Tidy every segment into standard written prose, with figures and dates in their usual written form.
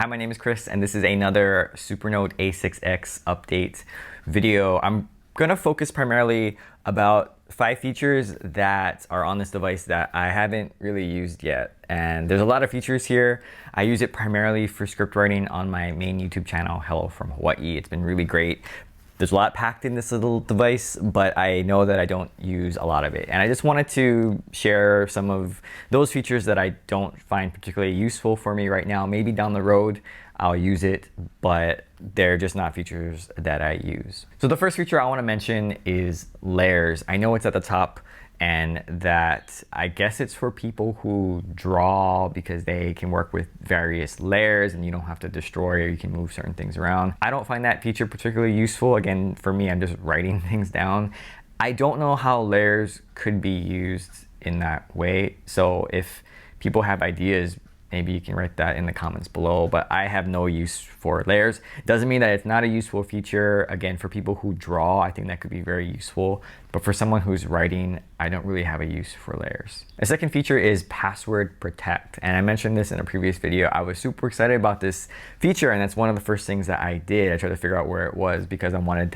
Hi, my name is Chris, and this is another Supernote A6X update video. I'm gonna focus primarily about 5 features that are on this device that I haven't really used yet. And there's a lot of features here. I use it primarily for script writing on my main YouTube channel, Hello from Hawaii. It's been really great. There's a lot packed in this little device, but I know that I don't use a lot of it. And I just wanted to share some of those features that I don't find particularly useful for me right now. Maybe down the road, I'll use it, but they're just not features that I use. So the first feature I want to mention is layers. I know it's at the top, and that I guess it's for people who draw because they can work with various layers and you don't have to destroy or you can move certain things around. I don't find that feature particularly useful. Again, for me, I'm just writing things down. I don't know how layers could be used in that way. So if people have ideas, maybe you can write that in the comments below, but I have no use for layers. Doesn't mean that it's not a useful feature. Again, for people who draw, I think that could be very useful. But for someone who's writing, I don't really have a use for layers. A second feature is password protect. And I mentioned this in a previous video. I was super excited about this feature, and that's one of the first things that I did. I tried to figure out where it was because I wanted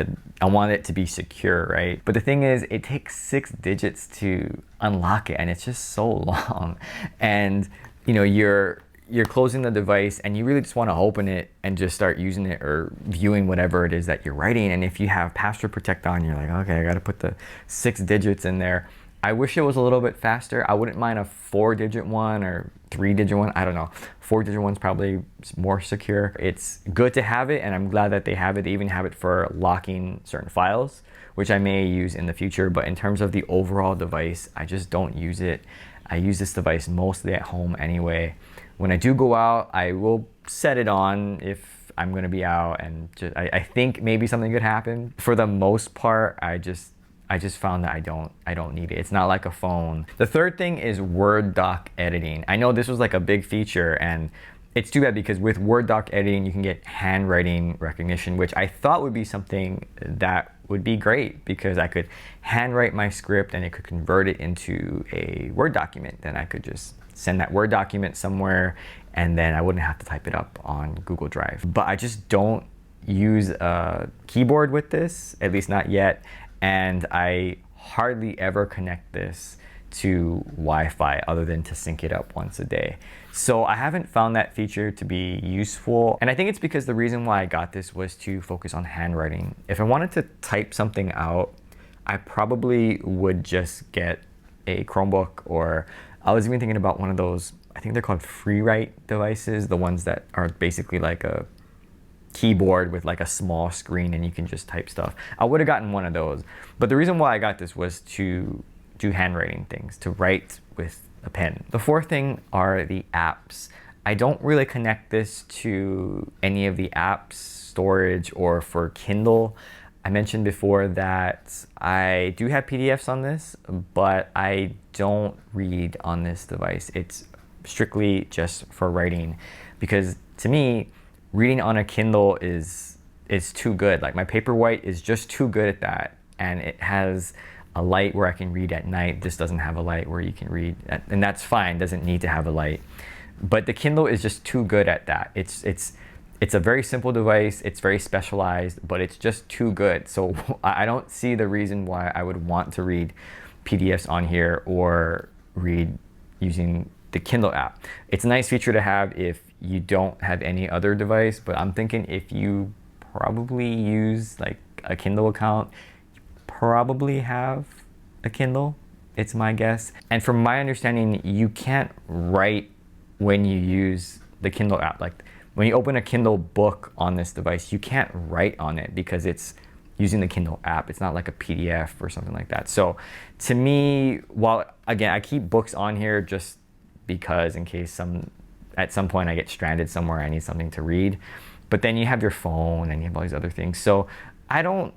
it to be secure, right? But the thing is, it takes 6 digits to unlock it, and it's just so long. And you know, you're closing the device and you really just want to open it and just start using it or viewing whatever it is that you're writing. And if you have password protect on, you're like, okay, I got to put the 6 digits in there. I wish it was a little bit faster. I wouldn't mind a 4-digit one or 3-digit one. I don't know. 4-digit one's probably more secure. It's good to have it, and I'm glad that they have it. They even have it for locking certain files, which I may use in the future. But in terms of the overall device, I just don't use it. I use this device mostly at home anyway. When I do go out, I will set it on if I'm gonna be out, and I think maybe something could happen. For the most part, I just found that I don't need it. It's not like a phone. The third thing is Word doc editing. I know this was like a big feature, and it's too bad because with Word doc editing, you can get handwriting recognition, which I thought would be something that would be great because I could handwrite my script and it could convert it into a Word document. Then I could just send that Word document somewhere and then I wouldn't have to type it up on Google Drive. But I just don't use a keyboard with this, at least not yet. And I hardly ever connect this to Wi-Fi other than to sync it up once a day. So I haven't found that feature to be useful. And I think it's because the reason why I got this was to focus on handwriting. If I wanted to type something out, I probably would just get a Chromebook, or I was even thinking about one of those, I think they're called free write devices, the ones that are basically like a keyboard with like a small screen and you can just type stuff. I would have gotten one of those. But the reason why I got this was to do handwriting things, to write with a pen. The fourth thing are the apps. I don't really connect this to any of the apps storage or for Kindle. I mentioned before that I do have PDFs on this, but I don't read on this device. It's strictly just for writing, because to me, reading on a Kindle is too good. Like my Paperwhite is just too good at that, and it has a light where I can read at night. This doesn't have a light where you can read, and that's fine, doesn't need to have a light. But the Kindle is just too good at that. It's a very simple device, it's very specialized, but it's just too good. So I don't see the reason why I would want to read PDFs on here or read using the Kindle app. It's a nice feature to have if you don't have any other device, but I'm thinking if you probably use like a Kindle account, probably have a Kindle, it's my guess. And from my understanding, you can't write when you use the Kindle app. Like when you open a Kindle book on this device, you can't write on it because it's using the Kindle app. It's not like a PDF or something like that. So to me, while again, I keep books on here just because in case at some point I get stranded somewhere, I need something to read. But then you have your phone and you have all these other things. So I don't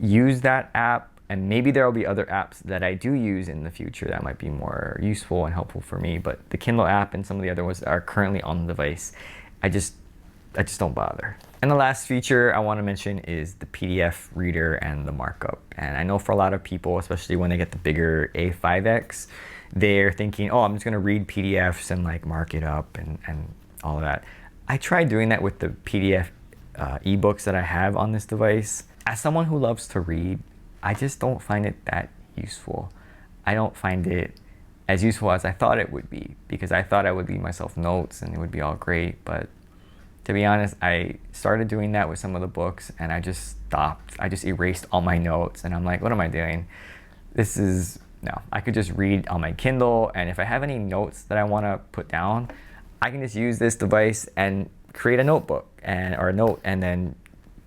use that app, and maybe there will be other apps that I do use in the future that might be more useful and helpful for me. But the Kindle app and some of the other ones that are currently on the device, I just don't bother. And the last feature I want to mention is the PDF reader and the markup. And I know for a lot of people, especially when they get the bigger A5X, they're thinking, oh, I'm just going to read PDFs and like mark it up and all of that. I tried doing that with the PDF ebooks that I have on this device. As someone who loves to read, I just don't find it that useful. I don't find it as useful as I thought it would be, because I thought I would leave myself notes and it would be all great. But to be honest, I started doing that with some of the books and I just stopped. I just erased all my notes and I'm like, what am I doing? No, I could just read on my Kindle, and if I have any notes that I want to put down, I can just use this device and create a notebook or a note and then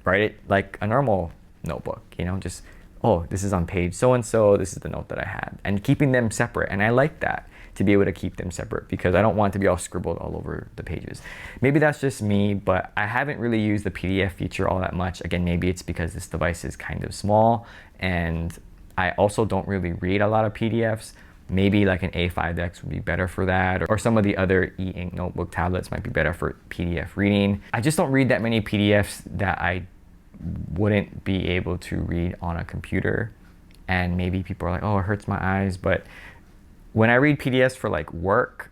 write it like a normal notebook, just, oh, this is on page so-and-so, this is the note that I had, and keeping them separate. And I like that, to be able to keep them separate, because I don't want it to be all scribbled all over the pages. Maybe that's just me, but I haven't really used the PDF feature all that much. Again, maybe it's because this device is kind of small, and I also don't really read a lot of PDFs. Maybe like an A5X would be better for that, or some of the other e-ink notebook tablets might be better for PDF reading. I just don't read that many PDFs that I wouldn't be able to read on a computer. And maybe people are like, oh, it hurts my eyes. But when I read PDFs for like work,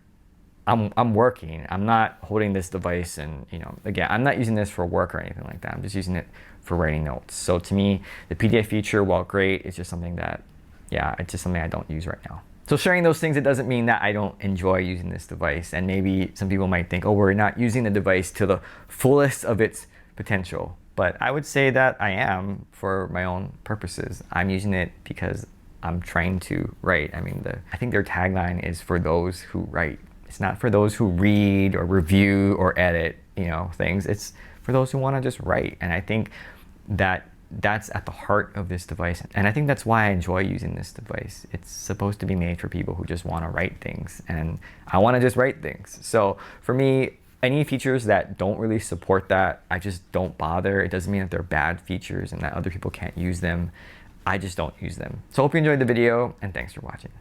I'm working. I'm not holding this device and, again, I'm not using this for work or anything like that. I'm just using it for writing notes. So to me, the PDF feature, while great, it's just something that, it's just something I don't use right now. So sharing those things, it doesn't mean that I don't enjoy using this device. And maybe some people might think, oh, we're not using the device to the fullest of its potential. But I would say that I am, for my own purposes. I'm using it because I'm trying to write. I mean, I think their tagline is for those who write. It's not for those who read or review or edit, things. It's for those who want to just write. And I think that that's at the heart of this device. And I think that's why I enjoy using this device. It's supposed to be made for people who just want to write things. And I want to just write things. So for me, any features that don't really support that, I just don't bother. It doesn't mean that they're bad features and that other people can't use them. I just don't use them. So I hope you enjoyed the video, and thanks for watching.